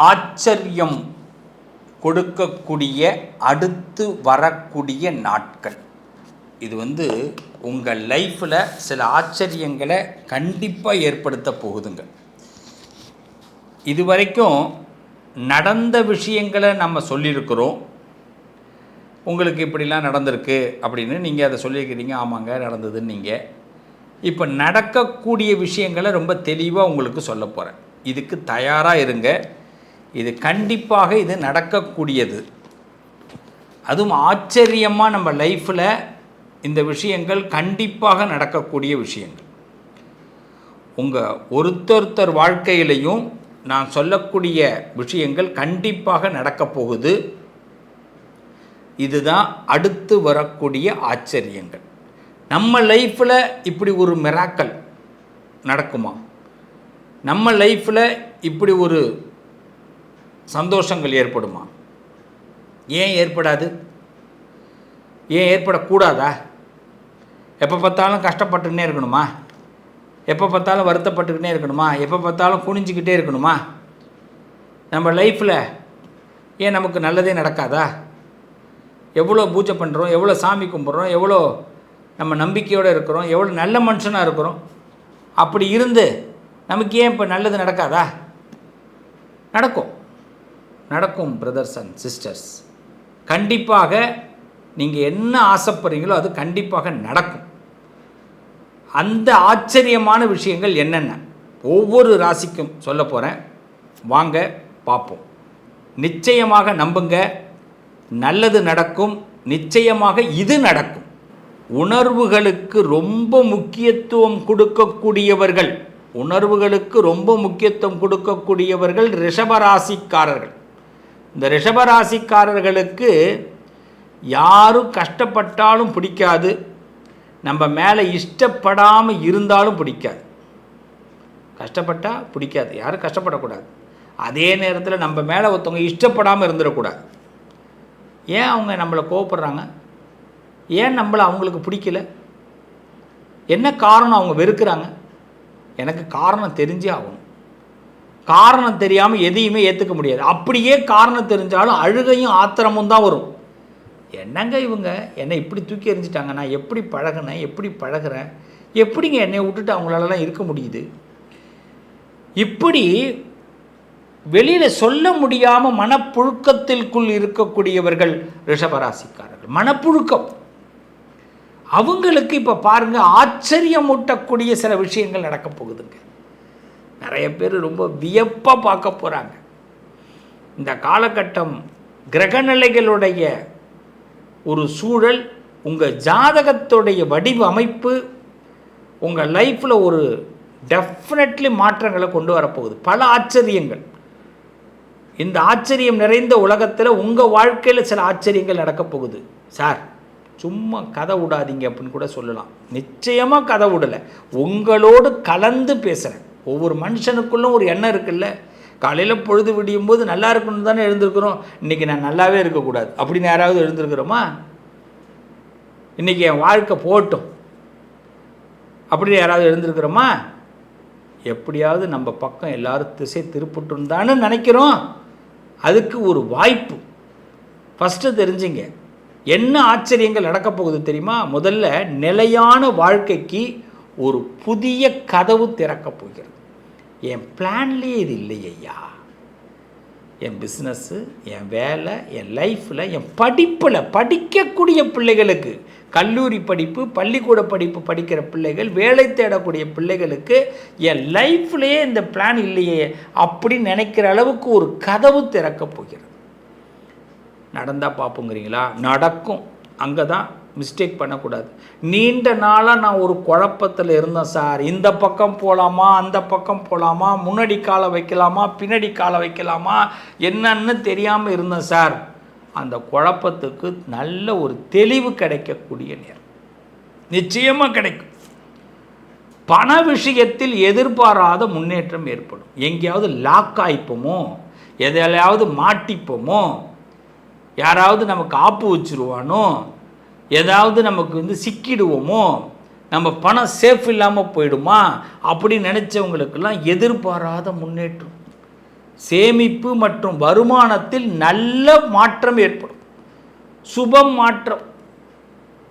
ஆச்சரியம் கொடுக்கக்கூடிய அடுத்து வரக்கூடிய நாட்கள். இது உங்கள் லைஃப்பில் சில ஆச்சரியங்களை கண்டிப்பாக ஏற்படுத்த போகுதுங்க. இதுவரைக்கும் நடந்த விஷயங்களை நம்ம சொல்லியிருக்கிறோம். உங்களுக்கு இப்படிலாம் நடந்திருக்கு அப்படின்னு நீங்கள் அதை சொல்லியிருக்கிறீங்க. ஆமாங்க நடந்ததுன்னு நீங்கள். இப்போ நடக்கக்கூடிய விஷயங்களை ரொம்ப தெளிவாக உங்களுக்கு சொல்ல போகிறேன். இதுக்கு தயாராக இருங்க. இது கண்டிப்பாக இது நடக்கக்கூடியது. அதுவும் ஆச்சரியமாக நம்ம லைஃப்பில் இந்த விஷயங்கள் கண்டிப்பாக நடக்கக்கூடிய விஷயங்கள். உங்கள் ஒருத்தொருத்தர் வாழ்க்கையிலையும் நான் சொல்லக்கூடிய விஷயங்கள் கண்டிப்பாக நடக்கப் போகுது. இதுதான் அடுத்து வரக்கூடிய ஆச்சரியங்கள். நம்ம லைஃப்பில் இப்படி ஒரு மிராக்கல் நடக்குமா? நம்ம லைஃப்பில் இப்படி ஒரு சந்தோஷங்கள் ஏற்படுமா? ஏன் ஏற்படாது? ஏன் ஏற்படக்கூடாதா? எப்போ பார்த்தாலும் கஷ்டப்பட்டுக்கிட்டே இருக்கணுமா? எப்போ பார்த்தாலும் வருத்தப்பட்டுக்கிட்டே இருக்கணுமா? எப்போ பார்த்தாலும் குனிஞ்சிக்கிட்டே இருக்கணுமா? நம்ம லைஃப்பில் ஏன் நமக்கு நல்லதே நடக்காதா? எவ்வளோ பூஜை பண்ணுறோம், எவ்வளோ சாமி கும்பிட்றோம், எவ்வளோ நம்ம நம்பிக்கையோடு இருக்கிறோம், எவ்வளோ நல்ல மனுஷனாக இருக்கிறோம். அப்படி இருந்து நமக்கு ஏன் இப்போ நல்லது நடக்காதா? நடக்கும் பிரதர்ஸ் அண்ட் சிஸ்டர்ஸ். கண்டிப்பாக நீங்கள் என்ன ஆசைப்படுறீங்களோ அது கண்டிப்பாக நடக்கும். அந்த ஆச்சரியமான விஷயங்கள் என்னென்ன ஒவ்வொரு ராசிக்கும் சொல்ல போகிறேன். வாங்க பார்ப்போம். நிச்சயமாக நம்புங்க, நல்லது நடக்கும். நிச்சயமாக இது நடக்கும். உணர்வுகளுக்கு ரொம்ப முக்கியத்துவம் கொடுக்கக்கூடியவர்கள் ரிஷபராசிக்காரர்கள். இந்த ரிஷபராசிக்காரர்களுக்கு யாரும் கஷ்டப்பட்டாலும் பிடிக்காது, நம்ம மேலே இஷ்டப்படாமல் இருந்தாலும் பிடிக்காது. கஷ்டப்பட்டால் பிடிக்காது, யாரும் கஷ்டப்படக்கூடாது. அதே நேரத்தில் நம்ம மேலே ஒருத்தவங்க இஷ்டப்படாமல் இருந்துடக்கூடாது. ஏன் அவங்க நம்மளை கோவப்படுறாங்க? ஏன் நம்மளை அவங்களுக்கு பிடிக்கல? என்ன காரணம் அவங்க வெறுக்கிறாங்க? எனக்கு காரணம் தெரிஞ்சே ஆகணும். காரணம் தெரியாமல் எதையுமே ஏற்றுக்க முடியாது. அப்படியே காரணம் தெரிஞ்சாலும் அழுகையும் ஆத்திரமும் தான் வரும். என்னங்க இவங்க என்னை இப்படி தூக்கி எறிஞ்சிட்டாங்க, நான் எப்படி பழகினேன், எப்படி பழகிறேன், எப்படிங்க என்னை விட்டுட்டு அவங்களாலலாம் இருக்க முடியுது? இப்படி வெளியில் சொல்ல முடியாமல் மனப்புழுக்கத்திற்குள் இருக்கக்கூடியவர்கள் ரிஷபராசிக்காரர்கள். மனப்புழுக்கம் அவங்களுக்கு இப்போ பாருங்கள், ஆச்சரியமூட்டக்கூடிய சில விஷயங்கள் நடக்க போகுதுங்க. நிறைய பேர் ரொம்ப வியப்பாக பார்க்க போகிறாங்க. இந்த காலகட்டம் கிரகநிலைகளுடைய ஒரு சூழல், உங்கள் ஜாதகத்துடைய வடிவமைப்பு உங்கள் லைஃப்பில் ஒரு டெஃபினெட்லி மாற்றங்களை கொண்டு வரப்போகுது. பல ஆச்சரியங்கள். இந்த ஆச்சரியம் நிறைந்த உலகத்தில் உங்கள் வாழ்க்கையில் சில ஆச்சரியங்கள் நடக்கப் போகுது. சார் சும்மா கதை விடாதீங்க அப்படின்னு கூட சொல்லலாம். நிச்சயமாக கதை விடலை, உங்களோடு கலந்து பேசுகிறேன். ஒவ்வொரு மனுஷனுக்குள்ளும் ஒரு எண்ணம் இருக்குல்ல. காலையில் பொழுது விடியும் போது நல்லா இருக்கணும்னு தானே எழுந்திருக்கிறோம். இன்றைக்கி நான் நல்லாவே இருக்கக்கூடாது அப்படின்னு யாராவது எழுந்திருக்கிறோமா? இன்றைக்கி என் வாழ்க்கை போட்டும் அப்படின்னு யாராவது எழுந்திருக்கிறோமா? எப்படியாவது நம்ம பக்கம் எல்லாரும் திசை திருப்பட்டுன்னு தானே நினைக்கிறோம். அதுக்கு ஒரு வாய்ப்பு. ஃபஸ்ட்டு தெரிஞ்சுங்க, என்ன ஆச்சரியங்கள் நடக்கப் போகுது தெரியுமா? முதல்ல நிலையான வாழ்க்கைக்கு ஒரு புதிய கதவு திறக்கப் போகிறது. என் பிளான்லேயே இது இல்லையா? என் பிஸ்னஸ்ஸு, என் வேலை, என் லைஃப்பில், என் படிப்பில் படிக்கக்கூடிய பிள்ளைகளுக்கு, கல்லூரி படிப்பு, பள்ளிக்கூட படிப்பு படிக்கிற பிள்ளைகள், வேலை தேடக்கூடிய பிள்ளைகளுக்கு என் லைஃப்லேயே இந்த பிளான் இல்லையே அப்படின்னு நினைக்கிற அளவுக்கு ஒரு கதவு திறக்கப் போகிறது. நடந்தால் பார்ப்போங்கிறீங்களா? நடக்கும். அங்கே தான் மிஸ்டேக் பண்ணக்கூடாது. நீண்ட நாளாக நான் ஒரு குழப்பத்தில் இருந்தேன் சார். இந்த பக்கம் போகலாமா, அந்த பக்கம் போகலாமா, முன்னாடி காலை வைக்கலாமா, பின்னாடி காலை வைக்கலாமா, என்னன்னு தெரியாமல் இருந்தேன் சார். அந்த குழப்பத்துக்கு நல்ல ஒரு தெளிவு கிடைக்கக்கூடிய நேரம் நிச்சயமாக கிடைக்கும். பண விஷயத்தில் எதிர்பாராத முன்னேற்றம் ஏற்படும். எங்கேயாவது லாக் ஆகிப்போமோ, எதையாவது மாட்டிப்போமோ, யாராவது நமக்கு ஆப்பு வச்சுருவானோ, ஏதாவது நமக்கு சிக்கிடுவோமோ, நம்ம பணம் சேஃப் இல்லாமல் போயிடுமா அப்படின்னு நினச்சவங்களுக்கெல்லாம் எதிர்பாராத முன்னேற்றம். சேமிப்பு மற்றும் வருமானத்தில் நல்ல மாற்றம் ஏற்படும். சுபம் மாற்றம்.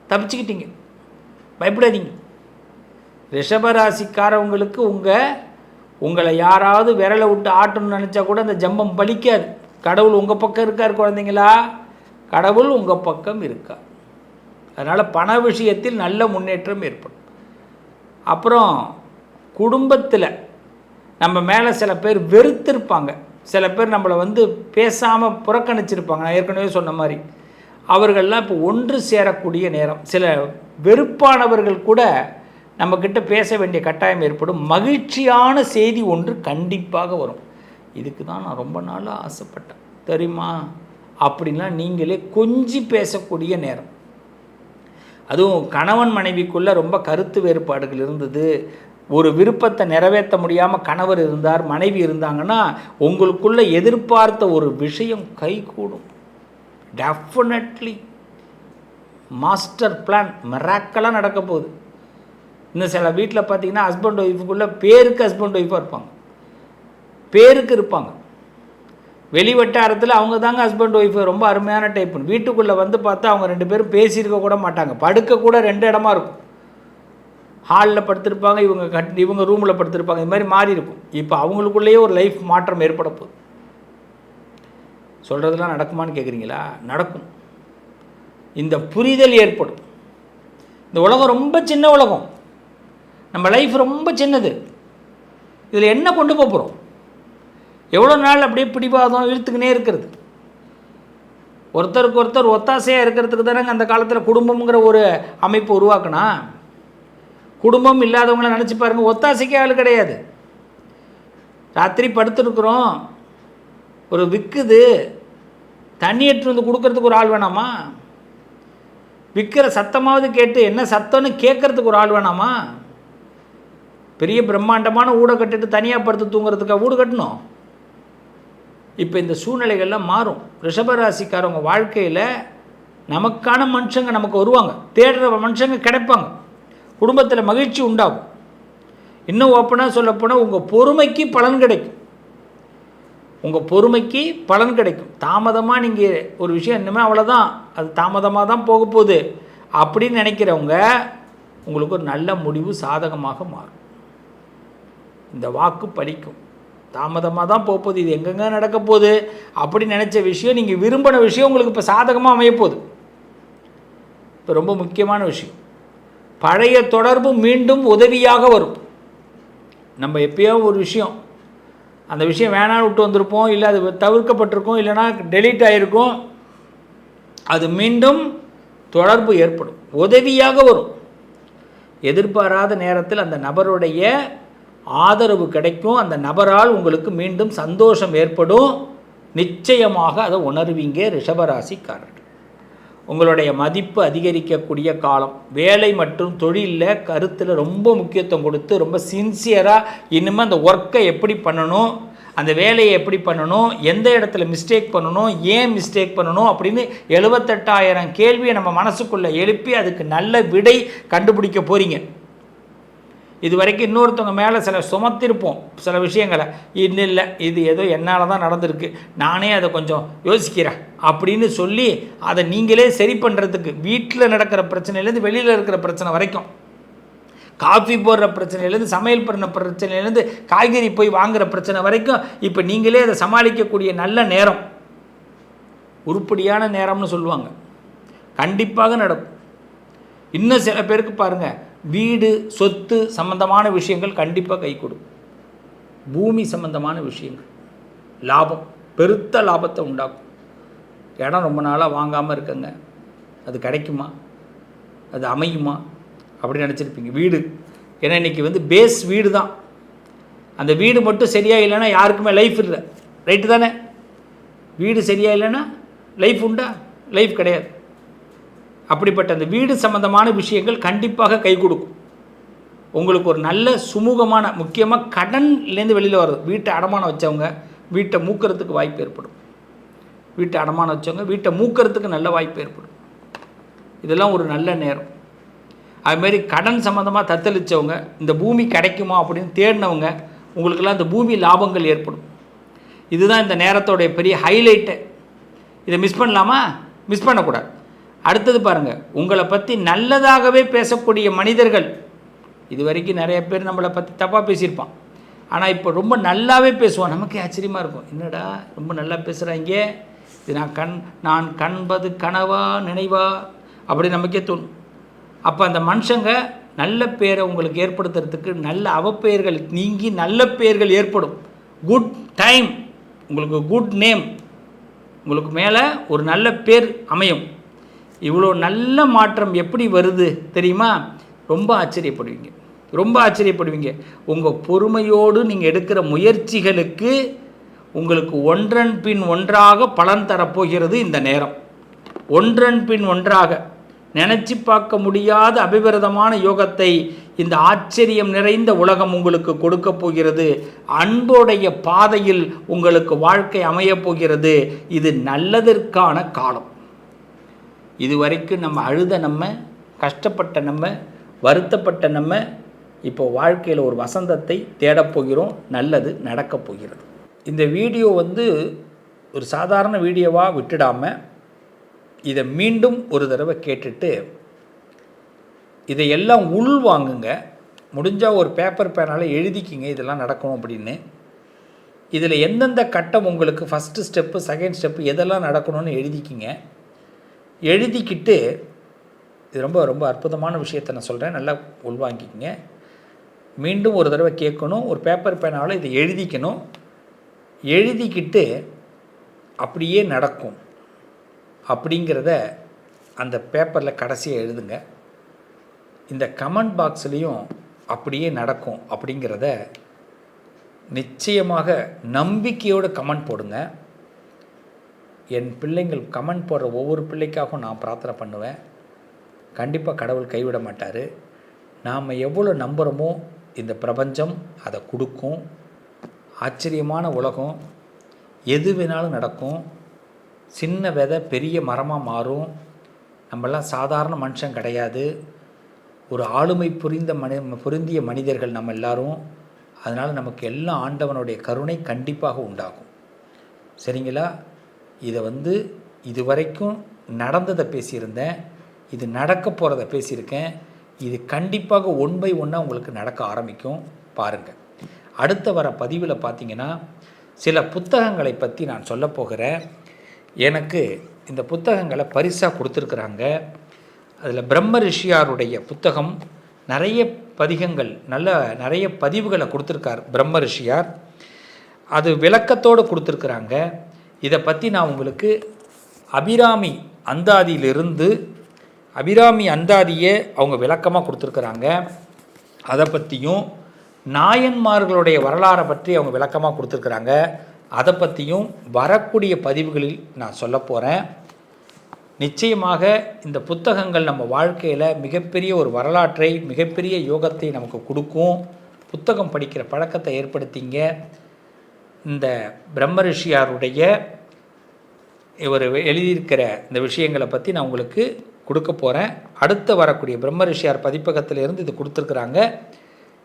தப்பிச்சுக்கிட்டீங்க, பயப்படாதீங்க. ரிஷபராசிக்காரவங்களுக்கு உங்களை யாராவது விரலை விட்டு ஆட்டணும்னு நினச்சா கூட அந்த ஜம்பம் பலிக்காது. கடவுள் உங்கள் பக்கம் இருக்கார் குழந்தைங்களா, கடவுள் உங்கள் பக்கம் இருக்கா. அதனால் பண விஷயத்தில் நல்ல முன்னேற்றம் ஏற்படும். அப்புறம் குடும்பத்தில் நம்ம மேலே சில பேர் வெறுத்திருப்பாங்க, சில பேர் நம்மளை பேசாமல் புறக்கணிச்சிருப்பாங்க. நான் ஏற்கனவே சொன்ன மாதிரி அவர்கள்லாம் இப்போ ஒன்று சேரக்கூடிய நேரம். சில வெறுப்பானவர்கள் கூட நம்மக்கிட்ட பேச வேண்டிய கட்டாயம் ஏற்படும். மகிழ்ச்சியான செய்தி ஒன்று கண்டிப்பாக வரும். இதுக்கு தான் நான் ரொம்ப நாளாக ஆசைப்பட்டேன் தெரியுமா அப்படின்லாம் நீங்களே கொஞ்சி பேசக்கூடிய நேரம். அதுவும் கணவன் மனைவிக்குள்ளே ரொம்ப கருத்து வேறுபாடுகள் இருந்தது, ஒரு விருப்பத்தை நிறைவேற்ற முடியாமல் கணவர் இருந்தார், மனைவி இருந்தாங்கன்னா உங்களுக்குள்ளே எதிர்பார்த்த ஒரு விஷயம் கைகூடும். டெஃபினெட்லி மாஸ்டர் பிளான் மிராக்கலாக நடக்க போகுது. இன்னும் சில வீட்டில் பார்த்தீங்கன்னா ஹஸ்பண்ட் ஒய்ஃபுக்குள்ளே பேருக்கு ஹஸ்பண்ட் ஒய்ஃபாக இருப்பாங்க, பேருக்கு இருப்பாங்க. வெளி வட்டாரத்தில் அவங்க தாங்க ஹஸ்பண்ட் ஒய்ஃபு, ரொம்ப அருமையான டைப். வீட்டுக்குள்ளே பார்த்தா அவங்க 2 பேரும் பேசியிருக்க கூட மாட்டாங்க. படுக்க கூட 2 இடமா இருக்கும். ஹாலில் படுத்திருப்பாங்க, இவங்க ரூமில் படுத்திருப்பாங்க. இது மாதிரி மாறி இருக்கும். இப்போ அவங்களுக்குள்ளேயே ஒரு லைஃப் மாற்றம் ஏற்பட போகுது. சொல்கிறதுலாம் நடக்குமான்னு கேட்குறீங்களா? நடக்கும். இந்த புரிதல் ஏற்படும். இந்த உலகம் ரொம்ப சின்ன உலகம், நம்ம லைஃப் ரொம்ப சின்னது. இதில் என்ன கொண்டு போகிறோம்? எவ்வளோ நாள் அப்படியே பிடிவாதம் இழுத்துக்கினே இருக்கிறது? ஒருத்தருக்கு ஒருத்தர் ஒத்தாசையாக இருக்கிறதுக்கு தானே அந்த காலத்தில் குடும்பம்ங்கிற ஒரு அமைப்பு உருவாக்குனா. குடும்பம் இல்லாதவங்கள நினச்சி பாருங்கள், ஒத்தாசைக்கே ஆள் கிடையாது. ராத்திரி படுத்துருக்குறோம், ஒரு விற்குது, தண்ணி எடுத்து கொடுக்கறதுக்கு ஒரு ஆள் வேணாமா? விற்கிற சத்தமாவது கேட்டு என்ன சத்தம்னு கேட்கறதுக்கு ஒரு ஆள் வேணாமா? பெரிய பிரம்மாண்டமான வீடை கட்டிட்டு தனியாக படுத்து தூங்குறதுக்காக வீடு கட்டணும். இப்போ இந்த சூழ்நிலைகள்லாம் மாறும். ரிஷபராசிக்காரவங்க வாழ்க்கையில் நமக்கான மனுஷங்க நமக்கு வருவாங்க, தேடுற மனுஷங்க கிடைப்பாங்க, குடும்பத்தில் மகிழ்ச்சி உண்டாகும். இன்னும் ஓப்பனாக சொல்லப்போனால் உங்கள் பொறுமைக்கு பலன் கிடைக்கும். உங்கள் பொறுமைக்கு பலன் கிடைக்கும். தாமதமாக நீங்கள் ஒரு விஷயம் இன்னுமே அவ்வளோதான், அது தாமதமாக தான் போக போகுது அப்படின்னு நினைக்கிறவங்க உங்களுக்கு ஒரு நல்ல முடிவு சாதகமாக மாறும். இந்த வாக்கு பலிக்கும். தாமதமாக தான் போகுது, இது எங்கெங்க நடக்க போகுது அப்படின்னு நினச்ச விஷயம், நீங்கள் விரும்பின விஷயம் உங்களுக்கு இப்போ சாதகமாக அமையப்போகுது. இப்போ ரொம்ப முக்கியமான விஷயம், பழைய தொடர்பு மீண்டும் உதவியாக வரும். நம்ம எப்பயோ ஒரு விஷயம், அந்த விஷயம் வேணான்னு விட்டு வந்திருப்போம், இல்லை அது தவிர்க்கப்பட்டிருக்கும், இல்லைனா டெலீட் ஆகிருக்கும், அது மீண்டும் தொடர்பு ஏற்படும், உதவியாக வரும். எதிர்பாராத நேரத்தில் அந்த நபருடைய ஆதரவு கிடைக்கும். அந்த நபரால் உங்களுக்கு மீண்டும் சந்தோஷம் ஏற்படும். நிச்சயமாக அதை உணர்வீங்க ரிஷபராசிக்காரர்கள். உங்களுடைய மதிப்பு அதிகரிக்கக்கூடிய காலம். வேலை மற்றும் தொழிலில் கருத்தில் ரொம்ப முக்கியத்துவம் கொடுத்து ரொம்ப சின்சியராக இனிமேல் அந்த ஒர்க்கை எப்படி பண்ணணும், அந்த வேலையை எப்படி பண்ணணும், எந்த இடத்துல மிஸ்டேக் பண்ணணும், ஏன் மிஸ்டேக் பண்ணணும் அப்படின்னு 78,000 கேள்வியை நம்ம மனசுக்குள்ளே எழுப்பி அதுக்கு நல்ல விடை கண்டுபிடிக்க போகிறீங்க. இது வரைக்கும் இன்னொருத்தவங்க மேலே சில சுமத்திருப்போம் சில விஷயங்களை, இன்னும் இல்லை இது ஏதோ என்னால் தான் நடந்திருக்கு, நானே அதை கொஞ்சம் யோசிக்கிறேன் அப்படின்னு சொல்லி அதை நீங்களே சரி பண்ணுறதுக்கு, வீட்டில் நடக்கிற பிரச்சனையிலேருந்து வெளியில் இருக்கிற பிரச்சனை வரைக்கும், காஃபி போடுற பிரச்சனையிலேருந்து சமையல் பண்ண பிரச்சனையிலேருந்து காய்கறி போய் வாங்குகிற பிரச்சனை வரைக்கும் இப்போ நீங்களே அதை சமாளிக்கக்கூடிய நல்ல நேரம், உருப்படியான நேரம்னு சொல்லுவாங்க. கண்டிப்பாக நடக்கும். இன்னும் சில பேருக்கு பாருங்கள், வீடு சொத்து சம்பந்தமான விஷயங்கள் கண்டிப்பாக கை கொடுக்கும். பூமி சம்பந்தமான விஷயங்கள் லாபம், பெருத்த லாபத்தை உண்டாக்கும். இடம் ரொம்ப நாளாக வாங்காமல் இருக்குங்க, அது கிடைக்குமா, அது அமையுமா அப்படின்னு நினச்சிருப்பீங்க. வீடு, ஏன்னா இன்றைக்கி பேஸ் வீடு தான். அந்த வீடு மட்டும் சரியாக இல்லைன்னா யாருக்குமே லைஃப் இல்லை, ரைட்டு தானே? வீடு சரியாக இல்லைன்னா லைஃப் உண்டா? லைஃப் கிடையாது. அப்படிப்பட்ட அந்த வீடு சம்பந்தமான விஷயங்கள் கண்டிப்பாக கை கொடுக்கும். உங்களுக்கு ஒரு நல்ல சுமூகமான, முக்கியமாக கடன்லேருந்து வெளியில் வர்றது, வீட்டை அடமானம் வச்சவங்க வீட்டை மூக்கிறதுக்கு வாய்ப்பு ஏற்படும். வீட்டை அடமானம் வச்சவங்க வீட்டை மூக்கிறதுக்கு நல்ல வாய்ப்பு ஏற்படும். இதெல்லாம் ஒரு நல்ல நேரம். அதுமாரி கடன் சம்மந்தமாக தத்தளித்தவங்க, இந்த பூமி கிடைக்குமா அப்படின்னு தேடினவங்க, உங்களுக்கெல்லாம் இந்த பூமி லாபங்கள் ஏற்படும். இதுதான் இந்த நேரத்தோடைய பெரிய ஹைலைட்டு. இதை மிஸ் பண்ணலாமா? மிஸ் பண்ணக்கூடாது. அடுத்தது பாருங்கள், உங்களை பற்றி நல்லதாகவே பேசக்கூடிய மனிதர்கள். இது வரைக்கும் நிறைய பேர் நம்மளை பற்றி தப்பாக பேசியிருப்பான். ஆனால் இப்போ ரொம்ப நல்லாவே பேசுவான். நமக்கே ஆச்சரியமாக இருக்கும், என்னடா ரொம்ப நல்லா பேசுகிறாங்க, இது நான் கண்பது கனவா நினைவா அப்படி நமக்கே தோணும். அப்போ அந்த மனுஷங்க நல்ல பேரை உங்களுக்கு ஏற்படுத்துறதுக்கு நல்ல அவப்பெயர்கள் நீங்கி நல்ல பெயர்கள் ஏற்படும். குட் டைம், உங்களுக்கு குட் நேம், உங்களுக்கு மேலே ஒரு நல்ல பேர் அமையும். இவ்வளோ நல்ல மாற்றம் எப்படி வருது தெரியுமா? ரொம்ப ஆச்சரியப்படுவீங்க, ரொம்ப ஆச்சரியப்படுவீங்க. உங்கள் பொறுமையோடு நீங்கள் எடுக்கிற முயற்சிகளுக்கு உங்களுக்கு ஒன்றன் பின் ஒன்றாக பலன் தரப்போகிறது இந்த நேரம். ஒன்றன் பின் ஒன்றாக நினச்சி பார்க்க முடியாத அபிவிரதமான யோகத்தை இந்த ஆச்சரியம் நிறைந்த உலகம் உங்களுக்கு கொடுக்க போகிறது. அன்புடைய பாதையில் உங்களுக்கு வாழ்க்கை அமையப் போகிறது. இது நல்லதற்கான காலம். இதுவரைக்கும் நம்ம அழுத, நம்ம கஷ்டப்பட்ட, நம்ம வருத்தப்பட்ட, நம்ம இப்போ வாழ்க்கையில் ஒரு வசந்தத்தை தேடப்போகிறோம். நல்லது நடக்கப் போகிறது. இந்த வீடியோ ஒரு சாதாரண வீடியோவாக விட்டுடாமல் இதை மீண்டும் ஒரு தடவை கேட்டுட்டு இதையெல்லாம் உள்வாங்குங்க. முடிஞ்சால் ஒரு பேப்பர் பேனால் எழுதிக்கிங்க இதெல்லாம் நடக்கணும் அப்படின்னு. இதில் எந்தெந்த கட்டம் உங்களுக்கு ஃபஸ்ட்டு ஸ்டெப்பு, செகண்ட் ஸ்டெப்பு எதெல்லாம் நடக்கணும்னு எழுதிக்கிங்க. எழுதிக்கிட்டு இது ரொம்ப ரொம்ப அற்புதமான விஷயத்தை நான் சொல்கிறேன், நல்லா உள்வாங்கிக்கிங்க. மீண்டும் ஒரு தடவை கேட்கணும், ஒரு பேப்பர் பேனால் இதை எழுதிக்கணும். எழுதிக்கிட்டு அப்படியே நடக்கும் அப்படிங்கிறத அந்த பேப்பரில் கடைசியாக எழுதுங்க. இந்த கமெண்ட் பாக்ஸ்லேயும் அப்படியே நடக்கும் அப்படிங்கிறத நிச்சயமாக நம்பிக்கையோடு கமெண்ட் போடுங்க. என் பிள்ளைங்கள் கமெண்ட் போடுற ஒவ்வொரு பிள்ளைக்காகவும் நான் பிரார்த்தனை பண்ணுவேன். கண்டிப்பாக கடவுள் கைவிட மாட்டார். நாம் எவ்வளோ நம்புகிறோமோ இந்த பிரபஞ்சம் அதை கொடுக்கும். ஆச்சரியமான உலகம், எது வேணாலும் நடக்கும். சின்ன விதை பெரிய மரமாக மாறும். நம்மளாம் சாதாரண மனுஷன் கிடையாது, ஒரு ஆளுமை பொருந்திய மனிதர்கள் நம்ம எல்லாரும். அதனால் நமக்கு எல்லாம் ஆண்டவனுடைய கருணை கண்டிப்பாக உண்டாகும். சரிங்களா? இதை இதுவரைக்கும் நடந்ததை பேசியிருந்தேன், இது நடக்க போகிறத பேசியிருக்கேன். இது கண்டிப்பாக 1 by 1 உங்களுக்கு நடக்க ஆரம்பிக்கும். பாருங்கள், அடுத்த வர பதிவில் பார்த்திங்கன்னா சில புத்தகங்களை பற்றி நான் சொல்ல போகிறேன். எனக்கு இந்த புத்தகங்களை பரிசாக கொடுத்துருக்குறாங்க. அதில் பிரம்ம ரிஷியாருடைய புத்தகம் நிறைய பதிகங்கள், நிறைய பதிவுகளை கொடுத்துருக்கார் பிரம்ம ரிஷியார். அது விளக்கத்தோடு கொடுத்துருக்குறாங்க. இதை பற்றி நான் உங்களுக்கு அபிராமி அந்தாதியை அவங்க விளக்கமாக கொடுத்துருக்குறாங்க. அதை பற்றியும் நாயன்மார்களுடைய வரலாறை பற்றி அவங்க விளக்கமாக கொடுத்துருக்குறாங்க. அதை பற்றியும் வரக்கூடிய பதிவுகளில் நான் சொல்ல போகிறேன். நிச்சயமாக இந்த புத்தகங்கள் நம்ம வாழ்க்கையில் மிகப்பெரிய ஒரு வரலாற்றை, மிகப்பெரிய யோகத்தை நமக்கு கொடுக்கும். புத்தகம் படிக்கிற பழக்கத்தை ஏற்படுத்திங்க. இந்த பிரம்ம ரிஷியாருடைய இவர் எழுதியிருக்கிற இந்த விஷயங்களை பற்றி நான் உங்களுக்கு கொடுக்க போகிறேன். அடுத்து வரக்கூடிய பிரம்ம ரிஷியார் பதிப்பகத்திலிருந்து இது கொடுத்துருக்குறாங்க.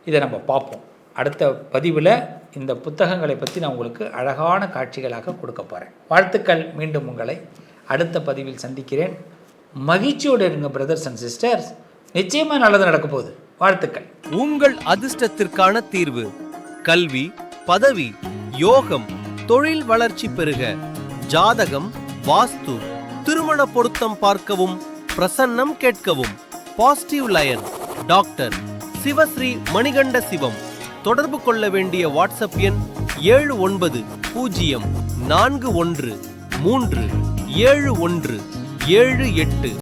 இதை நம்ம பார்ப்போம். அடுத்த பதிவில் இந்த புத்தகங்களை பற்றி நான் உங்களுக்கு அழகான காட்சிகளாக கொடுக்க போகிறேன். வாழ்த்துக்கள். மீண்டும் உங்களை அடுத்த பதிவில் சந்திக்கிறேன். மகிழ்ச்சியோடு இருங்க பிரதர்ஸ் அண்ட் சிஸ்டர்ஸ். நிச்சயமாக நல்லது நடக்க போகுது. வாழ்த்துக்கள். உங்கள் அதிர்ஷ்டத்திற்கான தீர்வு: கல்வி, பதவி, யோகம், தொழில் வளர்ச்சி பெருக, ஜாதகம், வாஸ்து, திருமண பொருத்தம் பார்க்கவும், பிரசன்னம் கேட்கவும். Positive line doctor Sivasri Manikanda Sivam. தொடர்பு கொள்ள வேண்டிய வாட்ஸ்அப் எண் 7904137178.